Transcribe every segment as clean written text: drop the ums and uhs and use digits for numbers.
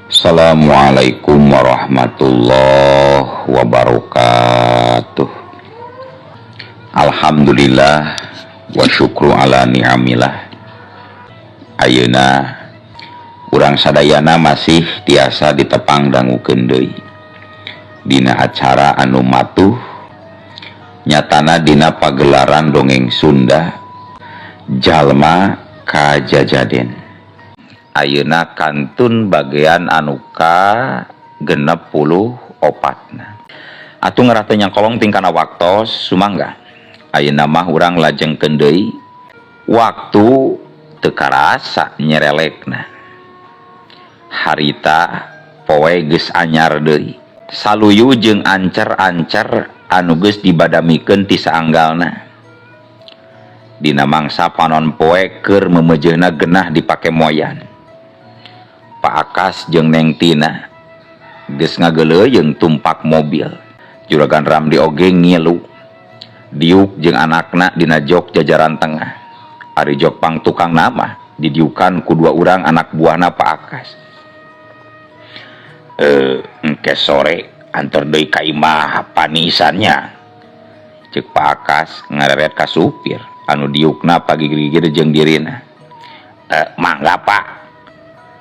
Assalamualaikum warahmatullahi wabarakatuh. Alhamdulillah wa syukru ala ni'amillah. Ayeuna urang sadayana masih tiasa ditepang dangukeun deui dina acara anu matuh nyatana dina pagelaran dongeng Sunda Jalma Kajajaden. Ayeuna kantun bagian anu ka 64. Atuh ngarate nyangkolong tingkana waktos sumangga. Ayeuna mah urang lajengkeun deui waktu teu karasa nyerelekna. Harita poe geus anyar deui. Saluyu jeung ancer-ancer anu geus dibadamikeun ti saanggalna. Dina mangsa panon poe keur memeujeuna genah dipake moyan. Pak Akas jeung Neng Tina geus ngageuleuyeung tumpak mobil. Juragan Ramdi oge ngilu. Diuk jeung anakna dina jok jajaran tengah. Ari jok pang tukang nama didiukan ku dua urang anak buahna Pak Akas. Engke sore antar deui ka imah panisannya. Ceuk Pak Akas ngareret ka supir anu diukna pagigir-gigir jeung dirina. Mangga Pak.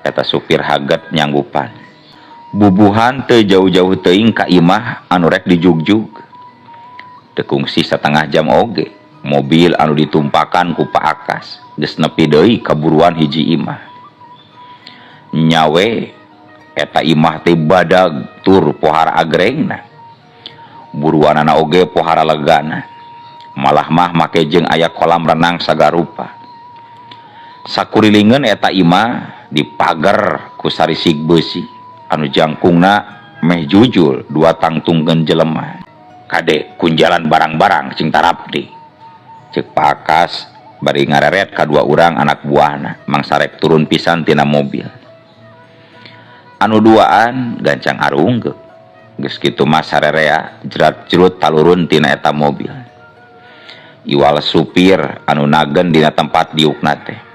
Kata supir haget nyanggupan. Bubuhan teu jauh-jauh teuing ka imah anu rek dijugjug. Teu kungsi satengah jam oge. Mobil anu ditumpakan ku Pak Akas geus nepi deui ka buruan hiji imah. Nyawe eta imah teh badag tur pohara agrengna. Buruanana oge pohara legana. Malah mah make jeung aya kolam renang sagarupa. Sakurilingeun eta imah dipager ku sarisig beusi anu jangkungna meh jujul dua tangtungkeun jelema. Kade kunjalan barang-barang cing tarapdi. Ceuk Pak Akas bari ngareret ka dua urang anak buahna mangsa rek turun pisan tina mobil. Anu duaan gancang arunggeuk. Geus kitu mah sarerea jerat-jerut talurun tina eta mobil. Iwal supir anu nagen dina tempat diukna teh.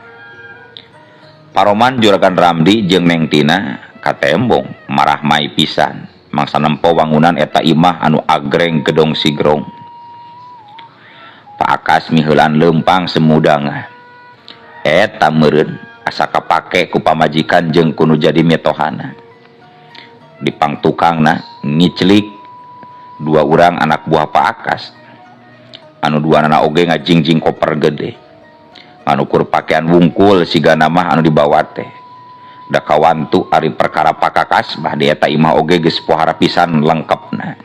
Paroman Juragan Ramdi jeung Neng Tina katembong marah mai pisan mangsa nempo wangunan eta imah anu agreng gedong sigrong. Pak Akas miheulan leumpang semudanga. Eta meureun asa kapake ku pamajikan jeung ku nu jadi metohana. Di pangtukangna ngiclik dua urang anak buah Pak Akas. Anu duanana oge ngajingjing koper gede. Anu kur pakean wungkul sigana mah anu dibawa teh. Da kawantu ari perkara Pak Akas mah di eta imah oge geus pohara pisan lengkepna.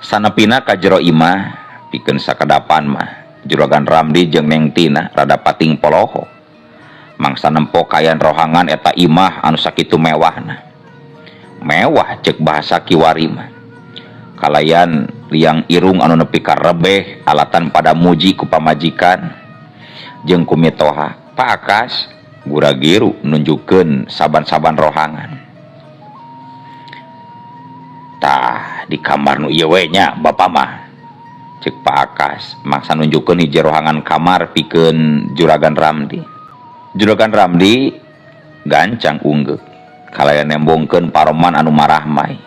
Sanepina ka jero imah pikeun sakedapan mah Juragan Ramdi jeung Neng Tina rada pating poloho. Mangsa nempo kayan rohangan eta imah anu sakitu mewahna. Mewah ceuk bahasa kiwari mah. Kalayan liang irung anu nepi ka rebeh alatan pada muji ku pamajikan jeung ku mitoha. Pak Akas gura-giru nunjukkeun saban-saban rohangan. Tah di kamar nu ieu we nya Bapa mah. Ceuk Pak Akas maksa nunjukkeun hiji rohangan kamar pikeun Juragan Ramdi. Juragan Ramdi gancang unggeuk kalayan nembongkeun paroman anu marah mai.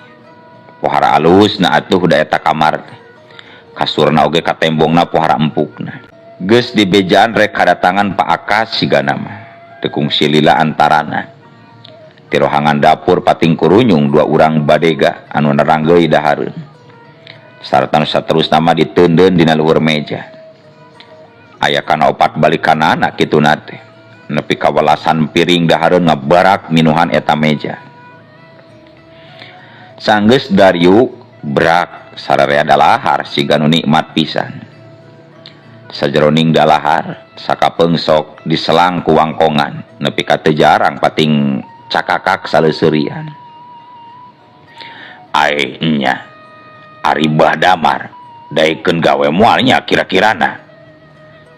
Pohara alus na atuh da eta kamar teh. Kasurna oge katembongna pohara empukna. Geus di bejaan rek kadatangan Pak Akas sigana mah. Teu kungsi lila antarana. Ti rohangan dapur pating kurunyung dua urang badega anu neranggeui dahareun. Sarta nu saterusna mah diteundeun dina luhur meja. Aya kana 4 balikanana kituna teh. Nepi ka welasan piring dahareun ngabarak minuhan eta meja. Sanggeus dariuk brak sararea dalahar siga nu nikmat pisan. Sajeroning dalahar sakapeungsok diselang ku wangkongan nepi ka teu jarang pating cakakak saleuseurian. Ai nya ari bah damar daekeun gawe moal nya kira-kirana.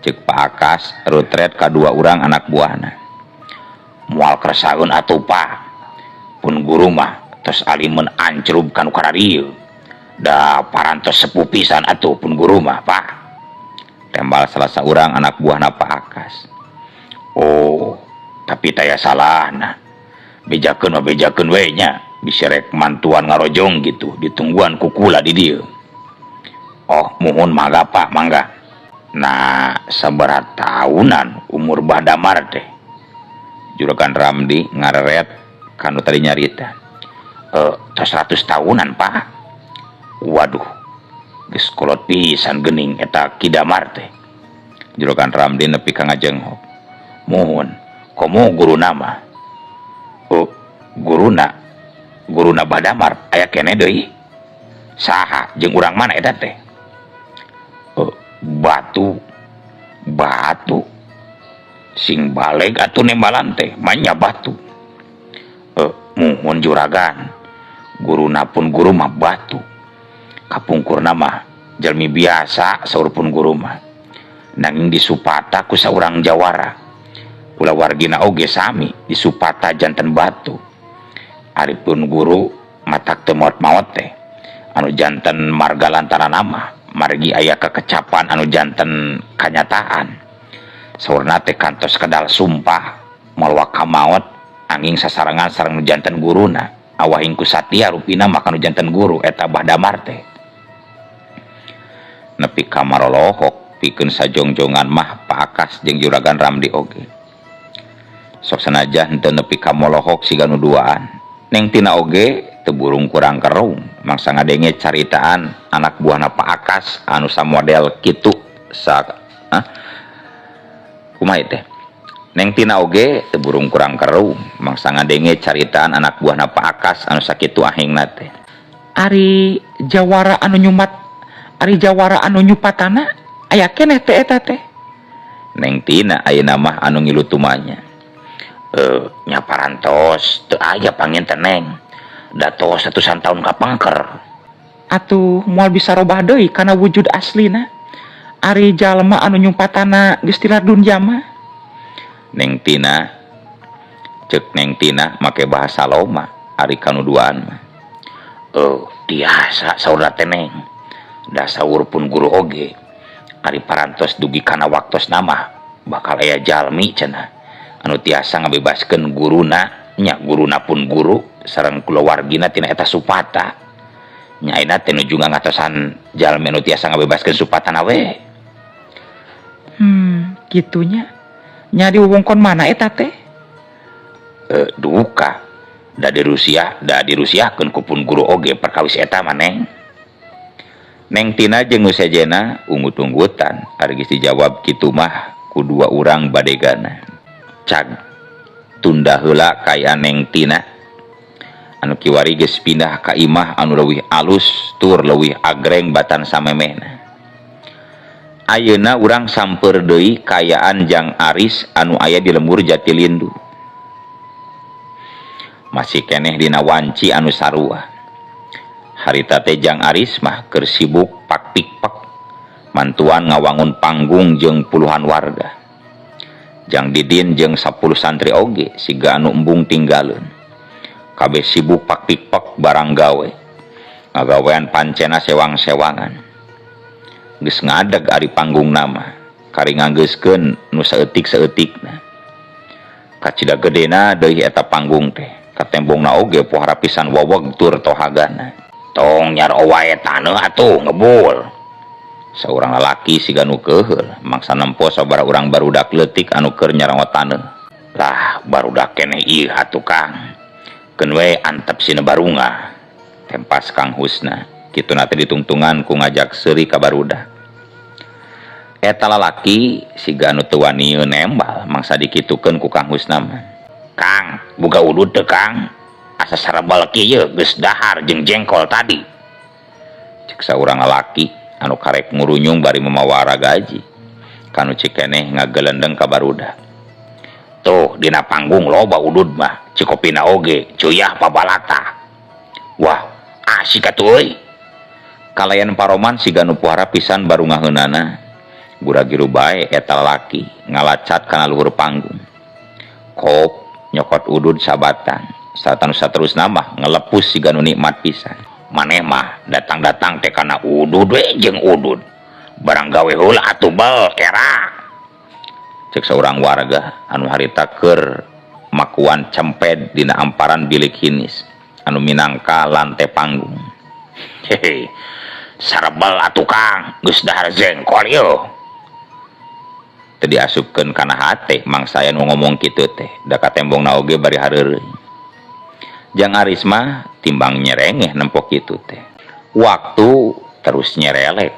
Ceuk Pak Akas rutret ka dua urang anak buahna. Moal kersaeun atuh Pak. Pun guru mah tos alimun ancrub kanu kararieu. Da parantos sepuh pisan atuh pun guru mah Pak. Tembal salah seorang anak buahna Pak Akas. Oh, tapi taya salahna. bejakeun we nya bisa rek mantuan ngarojong gitu ditungguan kukula di dieu. Oh muhun mangga Pak mangga. Nah sabaraha tahunan umur Badamar teh? Juragan Ramdi ngareret kanu tadi nyarita. 100 tahunan Pak. Waduh geus kolot pisan geuning eta Ki Damar teh. Juragan Ramdi nepi ka ngajenghok. Muhun komo guruna mah? Guruna Badamar aya keneh deui. Saha jeung urang mana eta teh? Batu sing baleg atuh nembalan teh manya batu. Muhun juragan, guruna pun guru mah batu, kapungkurna mah jalmi biasa saurpun guru mah, nanging disupata ku saurang jawara kulawargina oge sami disupata janten batu. Aripun guru matak teu maot-maot teh anu janten marga lantaran nama margi aya kekecapan anu janten kanyataan. Saurna teh kantos kedal sumpah moal waka maot anging sasarangan sareng nu janten guruna awahing ku satia rupina maka nu janten guru eta Badamar teh. Nepi ka marolohok pikeun sajongjongan mah Pak Akas jeung Juragan Ramdi oge. Sok sanajan henteu nepi ka molohok siga nu duaan. Neng tina oge teu burung kurang kerung mangsa ngadenge caritaan anak buahna Pak Akas anu samodel kitu kumaha teh. Neng tina oge teu burung kurang kerung mangsa ngadenge caritaan anak buahna Pak Akas anu sakitu ahingna teh. Ari jawara anu nyupatana aya keneh teh eta teh. Neng tina ayeuna mah anu ngilutumanya. Nya parantos teu aya panginten Neng. Da tos 100 tahun kapangker. Atuh moal bisa robah deui kana wujud aslina. Ari jalma anu nyumpatana geus tilar dunya mah. Neng tina ceuk Neng tina make bahasa loma ari kanuduaan mah. Tiasa saur teh Neng. Da saur pun guru oge. Ari parantos dugi kana waktosna mah bakal aya jalmi cenah anu tiasa ngabebaskeun guruna, nya guruna pun guru sareng kulawargina tina eta supata. Nya ayeuna teh nuju ngatosan jalmi anu tiasa ngabebaskeun supatana we. Gitunya. Nya di wewengkon mana eta teh? Duka. Da dirusiakeun ku pun guru oge perkawis eta mah Neng. Neng tina jeung nu sejena ungut-unggutan ari geus dijawab kitu mah ku dua urang badegana. Cag tunda heula kaya Neng tina anu kiwari geus pindah ka imah anu leuwih alus tur leuwih agreng batan samemehna. Ayeuna urang samper deui kayaan Jang Aris anu aya di lembur Jatilindu. Masih keneh dina wanci anu sarua. Harita teh Jang Aris mah keur sibuk pak-pikpak mantuan ngawangun panggung jeung puluhan warga. Jang Didin jeung 10 santri oge siga anu embung tinggalun. Kabeh sibuk pak-pikpak barang gawe. Ngagawean pancena sewang-sewangan. Geus ngadeg ari panggung nama. Kari nganggeuskeun nu saeutik-saeutikna. Kacida gedena deui eta panggung teh. Katembongna oge pohara pisan waweg tur tohagana. Tong nyar wae taneuh atuh ngebul. Saurang lalaki siga nu keheul mangsa nempo sabaraha urang barudak leutik anu keur nyarawat taneuh. Lah barudak keneh ieu atuh Kang. Keun we antep sina barunga. Tempas Kang Husna. Kituna teh ditungtungan ku ngajak seuri ka barudak. Eta lalaki siga anu teu wani nembal mangsa dikitukeun ku Kang Husna mah. Kang, boga udud teu Kang? Asa sarebal kieu geus dahar jeung jengkol tadi. Cek saurang lalaki anu karek ngurunyung bari memawara gaji kanu cikeneh ngagelendeng ka barudak. Tuh dina panggung loba udud mah cikopina oge cuyah pabalata. Wah asik atuh euy. Kalayan paroman siga nu pohara pisan baru ngaheunana gura-giru bae eta lalaki ngalacat kana luhur panggung. Kop nyokot udud sabatan satanu saterusna mah ngelepus siga nu nikmat pisan. Maneh mah datang-datang teh kana udud we jeung udud. Barang gawe heula atuh bal kera. Cek saurang warga anu harita keur makuan cemped dina amparan bilik hinis anu minangka lantai panggung. Hehe, sarbel atuh Kang, geus dahar jengkol yo. Teu diasupkeun kana hate mangsa aya nu ngomong kitu teh, da ka tembongna oge bari hareureuy. Jang Aris mah timbang nyerengeh nempok kitu teh. Waktu terus nyerelek.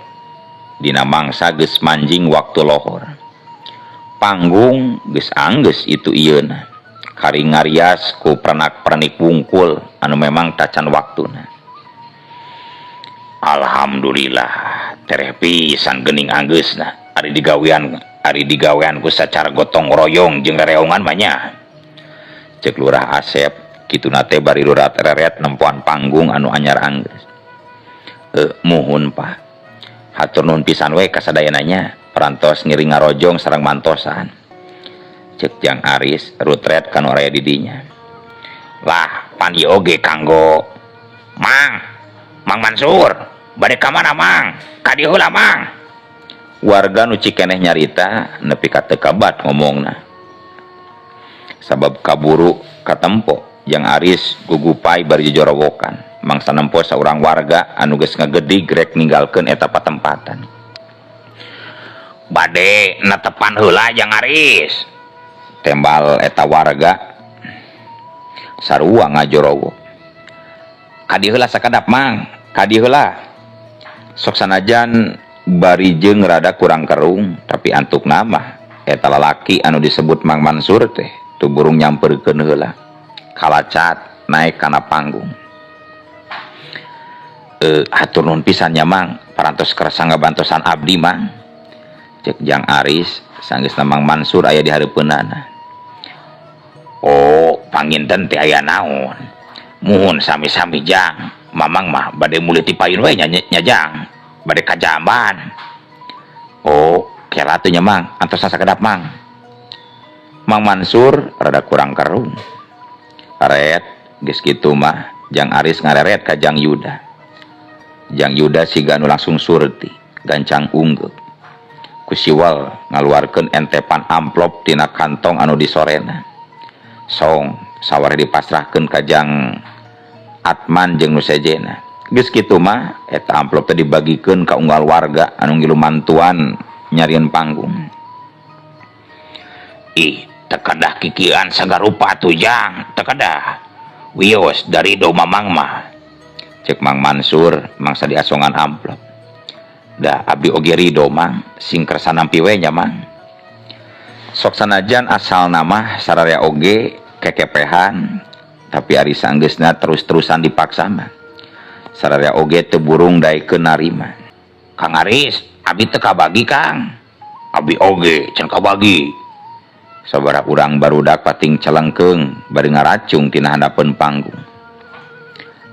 Dina mangsa geus manjing waktu lohor. Panggung geus anggeus itu ieuna. Kari ngarias ku pernak-pernik wungkul anu memang tacan waktuna. Alhamdulillah tereh pisan geuning anggeusna ari digawean ku sacara gotong royong jeung rereongan mah nya. Ceuk Lurah Asep kituna teh bari lurat-reret nempoan panggung anu anyar anggeus. Muhun Pak. Hatur nuhun pisan we kasadayana nya parantos ngiring ngarojong sareng mantosan. Cek Jang Aris rutret kanu aya di dinya. Lah pan ieu oge kanggo Mang Mansur bade ka mana Mang? Ka dieu heula Mang. Warga nu cikeneh nyarita nepi ka teu kabat ngomongna. Sabab kaburu katempo Jang Aris gugupai bari jojorowokan. Mangsa nempo saurang warga anu geus ngagedig rek ninggalkeun eta patempatan. Bade netepan heula Jang Aris. Tembal eta warga sarua ngajorowo. Kadi heula sakadap Mang, kadi heula. Sok sanajan bari jeung rada kurang kerung, tapi antuk nama eta lalaki anu disebut Mang Mansur teh tu burung nyamperkeun heula. Kalacat naik kana panggung. Hatur nuhun pisan nya Mang, parantos kerasa ngabantosan abdi Mang. Cek Jang Aris sanggeusna Mang Mansur aya di hareupeunana. Oh, panginten teh aya naon? Muhun sami-sami Jang. Mamang mah bade mulih tipayun we nya Jang. Bade ka Jamban. Oh, kela teh nya Mang, antos sakedap Mang. Mang Mansur rada kurang kerung. Aret geus kitu mah Jang Aris ngareret ka Jang Yuda. Jang Yuda siga anu langsung surti, gancang unggul. Kusiwal ngaluarkeun entepan amplop tina kantong anu disorena. Song saware dipasrahkeun ka Jang Atman jeung nu sejena. Geus kitu mah eta amplop teh dibagikeun ka unggal warga anu ngilu mantuan nyarieun panggung. Ih, teu kadah kikian sagarupa atuh Jang, teu kadah. Wios dari do Mamang mah. Cek Mang Mansur mangsa diasongan amplop. Da abdi oge ridho Mang, sing kersa nampi we nya Mang. Sok sanajan asal nama sararea oge kekepehan, tapi ari sanggeusna terus-terusan dipaksa mah. Sararea oge teu burung daekeun narima. Kang Aris, abdi teu kabagi Kang. Abdi oge can kabagi. Sabaraha urang barudak pating celengkeung bari ngaracung tina handapeun panggung.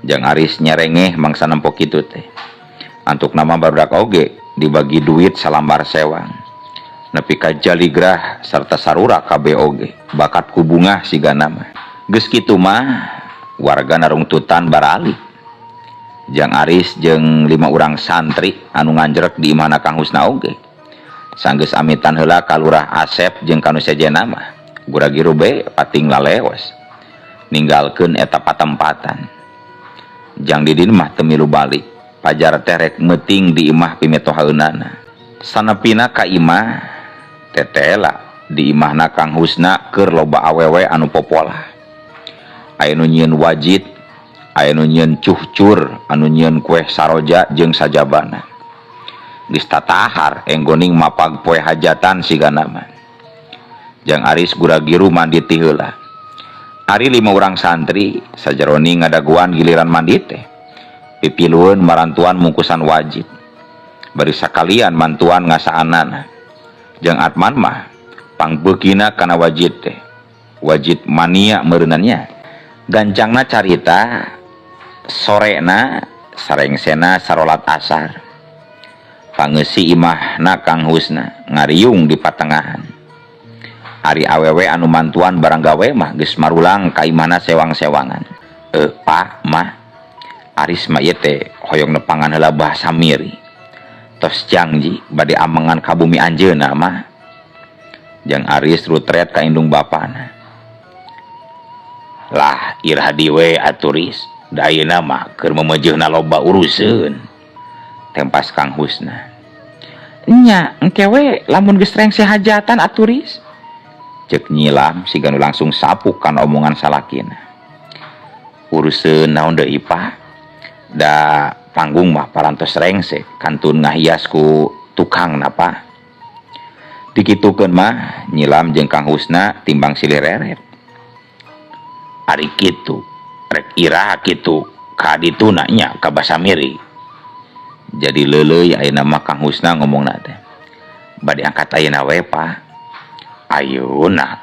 Jang Aris nyerengeh mangsa nempo kitu teh. Antuk nama barudak oge dibagi duit salambar sewang. Nepi ka jaligrah sarta sarura kabeh oge bakat ku bunga siga nama. Geus kitu mah warga narungtutan barali. Jang Aris jeung 5 urang santri anu nganjrek di imahna Kang Husna oge. Sanggeus amitan heula ka Lurah Asep jeung kanu sejena mah. Gura-giru be pating laleos. Ninggalkeun eta patempatan. Jang didin mah teu milu balik. Pajar teh rek meuting di imah pimetohaeunana. Sanepina ka imah tetela di imahna Kang Husna keur loba awewe anu popolah. Aya nu nyieun wajit, aya nu nyieun cuhcur, anu nyieun kueh saroja jeung sajabana. Geus tatahar enggoning mapag poe hajatan sigana mah. Jang Aris gura-giru mandi ti heula. Ari 5 urang santri sajaroni ngadaguan giliran mandi teh. Pipilueun marantuan mungkusan wajit. Bari sakalian mantuan ngasaanana. Jang Atman mah pangbeukina kana wajid teh. Wajid mania meureunannya. Gancangna carita sorena sarengsena sarolat asar. Pangeussi imahna Kang Husna ngariung di patengahan. Ari awewe anu mantuan barang gawe mah geus marulang ka imahna sewang-sewangan. Pak mah Aris mah ieu teh hoyong nepangan heula bahasa miri. Tos janji bade amengan ka bumi anjeunna mah. Jang Aris rutret ka indung bapana. lah irah diwe aturis dayana mah keur memejehna loba urusan tempas Kang Husna. Nya engkewe lamun geus reng hajatan aturis cek Nyilam siga nu langsung sapuk kan omongan salakina. Urusan naon deui Pak, da panggung mah parantos rengse kantun ngahias ku tukang napa. Dikitukeun mah Nyilam jeung Kang Husna timbang silih reret. Ari kitu rek iraha kitu ka dituna nya ka Basamiri. Jadi leuleuy ayeuna mah Kang Husna ngomongna teh. Bade angkat ayeuna we Pak. Ayeuna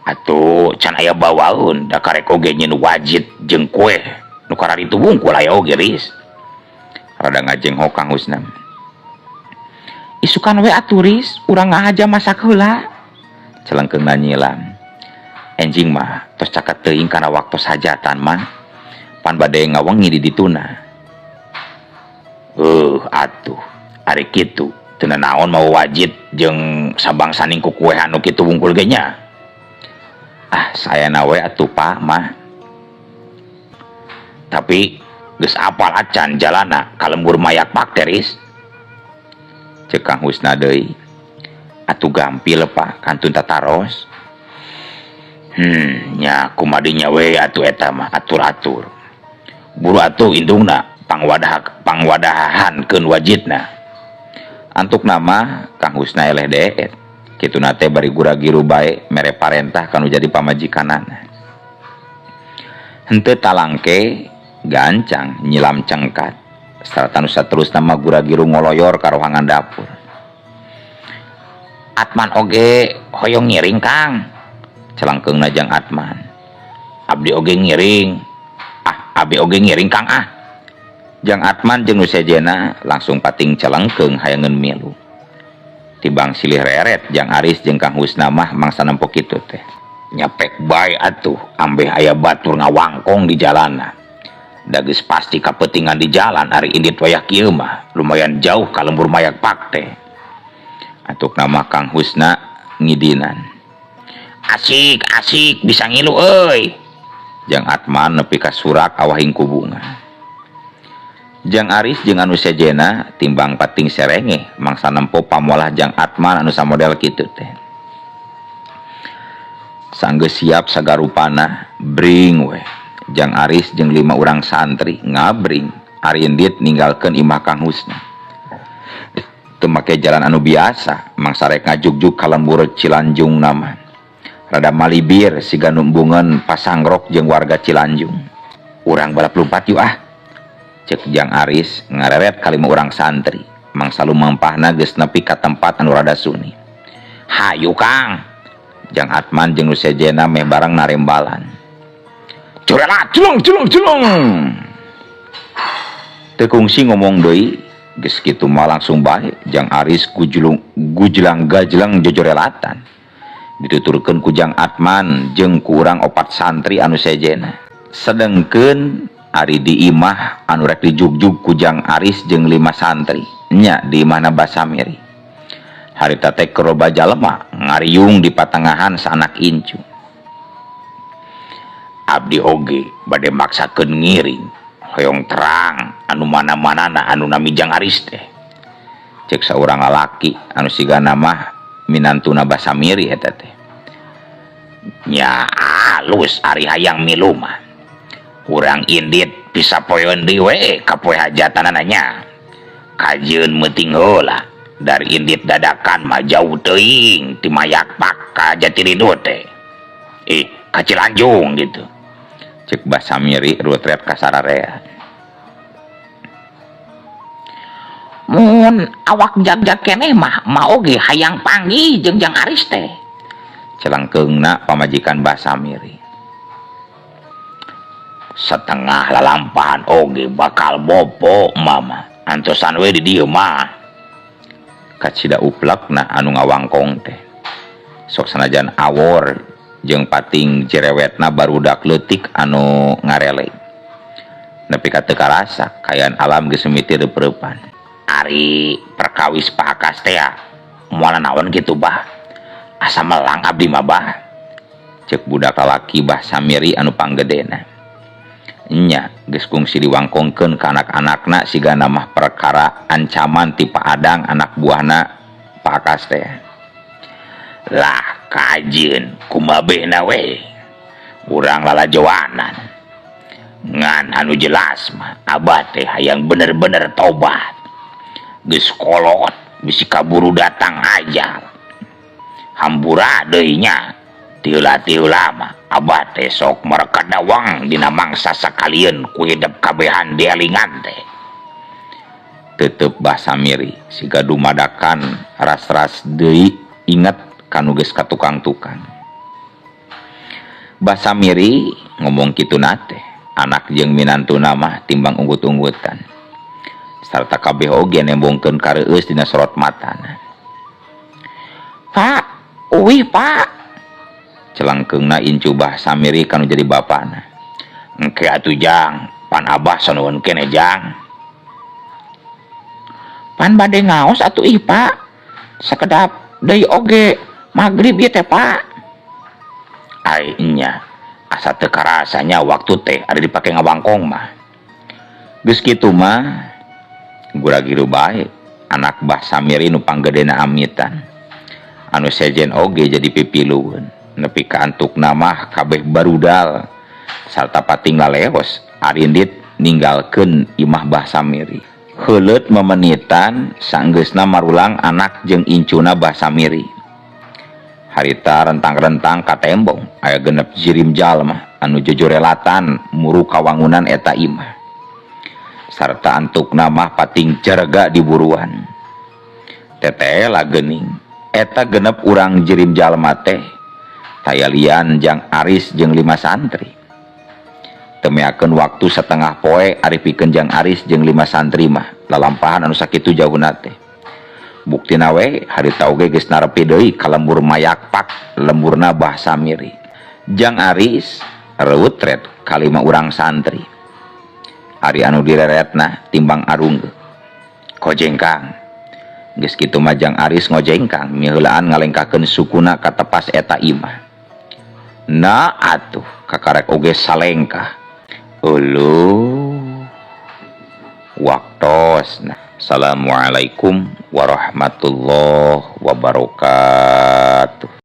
atuh can aya bawaun da karek oge nyeun wajit jeung kue nu kararitu bungkul aya oge ris. Rada ngajenghok Kang Husna. Isukan we aturis urang ngahaja masak heula. Celengkeungna Nyilam. Enjing mah tos caket teuing kana waktu hajatan mah pan bade ngawengi di dituna. Atuh ari kitu teu naon mau wajit jeung sabangsa ning ku kue anu kitu bungkul ge nya. Sayana we atuh Pak mah. Tapi geus apal acan jalana ka lembur mayak bakteris. Cek Kang Husna deui. Atuh gampil Pak kantun tataros. Nya kumadinya we atuh eta mah atur-atur. Buru atuh indungna pangwadahankeun wajitna. Antuk nama Kang Husna eleh deet. Kituna teh bari gura-giru bae mere parentah kanu jadi pamajikanana. Henteu talangke gancang Nyilam cengkat. Sarta nu saterusna mah gura-giru ngoloyor ka rohangan dapur. Atman oge hoyong ngiring Kang. Celangkeungna jang Atman. Abdi oge ngiring. Abi oge ngiring Kang Jang Atman jeung nu sejena langsung pating celengkeung hayangeun milu. Tibang silih reret jang Aris jeung Kang Husna mah mangsa nempo kitu teh. Nyapek bae atuh ambeh aya batur ngawangkong di jalanna. Da geus pasti kapetingan di jalan ari indit wayah kieu mah lumayan jauh ka lembur mayak pak teh. Atuk nama Kang Husna ngidinan. Asik bisa ngilu euy. Jang Atman nepi ka surak awahing ku bunga. Jang Aris jeung anu sejena timbang pating serenge mangsa nempo pamolah Jang Atman anu samodel kitu teh. Sanggeus siap sagarupana bring we. Jang Aris jeung 5 urang santri ngabring ari endit ninggalkeun imah Kang Husna. Teu make jalan anu biasa mangsa rek ngajugjug ka lembur Cilanjung nama. Rada malibir siga numbungeun pasangrok jeung warga Cilanjung. Urang balap lumpat yuk cek Jang Aris ngareret ka 5 urang santri mangsa lumampahna geus nepi ka tempat anu rada sunyi. Hayu Kang. Jang Atman jeung nu sejena meh bareng narembalan. Curela culung. Teu kungsi ngomong deui geus kitu mah langsung bae Jang Aris gujlang-gajlang jojorelatan. Dituturkeun ku Jang Atman jeung ku urang 4 santri anu sejena. Sedengkeun ari di imah anu rek dijugjug ku Jang Aris jeung 5 santri nya di imahna Basamiri. Harita teh keroba jalema ngariung di patengahan sanak incu. Abdi oge bade maksakeun ngiring hoyong terang anu mana-manana anu nami Jang Aris teh. Cek saurang lalaki anu sigana mah minantuna Basamiri eta teh. Nya alus ari hayang milu mah. Urang indit bisa poeun deui we ka poe hajatanana nya. Kajeun meuting heula dari indit dadakan mah jauh teuing ti mayak pak ka Jatiridul teh. Ka Cilanjung gitu. Cek Basamiri rutret ka sararea. Mun awak jag-jag keneh mah oge hayang panggih jeung Jang Aris teh. Celangkeungna pamajikan Basamiri. Setengah lalampahan oge bakal bopo mama antosan we di dieu mah. Kacida uplekna anu ngawangkong teh. Sok sanajan awor jeung pating jerewetna barudak leutik anu ngarele. Nepi ka teu karasa kayaan alam geus mimiti reup-reupan. Ari perkawis Pak Akas teh moal naon kitu bah. Asa melang abdi mah bah. cek budak lalaki Samiri anu panggedena. Nya geus kungsi diwangkongkeun ka anak-anakna siga mah perkara ancaman ti Adang anak buahna Pak Akas teh. Lah kajieun kumabehna we urang lalajoanan ngan anu jelas mah abah teh hayang bener-bener tobat geus kolot bisi kaburu datang ajal hambura deui nya tiheula-tiheula mah abah teh sok merekat dawang dina mangsa sakalieun ku hidup kabehan dielingan teh. Tetep Samiri siga dumadakan ras-ras deui inget kanu geus ka tukang-tukang. Samiri ngomong kitu nate anak jeung minantuna mah timbang unggut-unggutan sarta kabeh oge nembongkeun kareueus dina sorot matana. Pak, uih Pak, celangkeungna incu Samiri kanu jadi bapana. Engke atuh Jang, pan abah sanuhun keneh Jang. Pan bade ngaos atuh ih Pak, sakedap deui oge magrib ieu teh Pak. Ai nya asa teu karasanya waktu teh ada dipake ngabangkong mah. Geus kitu mah gura-giru bae anak Samiri nu panggedena amitan anu sejen oge jadi pipilueun nepi ka antukna mah kabeh barudal sarta pating laleos arindit ninggalkeun imah Samiri. Heuleut memenitan sanggeusna marulang anak jeung incuna Samiri. Harita rentang-rentang ka tembong aya genep jirim jalma anu jojorelatan muru kawangunan eta imah sarta antukna mah pating jarega diburuan. Teteh geuning eta genep urang jirim jalma teh tayalian Jang Aris jeung 5 santri. Temeakeun waktu setengah poe ari pikeun Jang Aris jeung 5 santri mah lalampahan anu sakitu jauhna teh. Buktina we harita oge geus narepi deui ka lembur mayakpak lemburna Samiri. Jang Aris reutret ka 5 urang santri. Ari anu direretna timbang arunggeuk. Kojengkang. Geus kitu mah Jang Aris ngojengkang miheulaan ngalengkakeun sukuna ka tepas eta imah. Na atuh kakarek oge salengkah. Uluh. Waktosna. Assalamualaikum warahmatullahi wabarakatuh.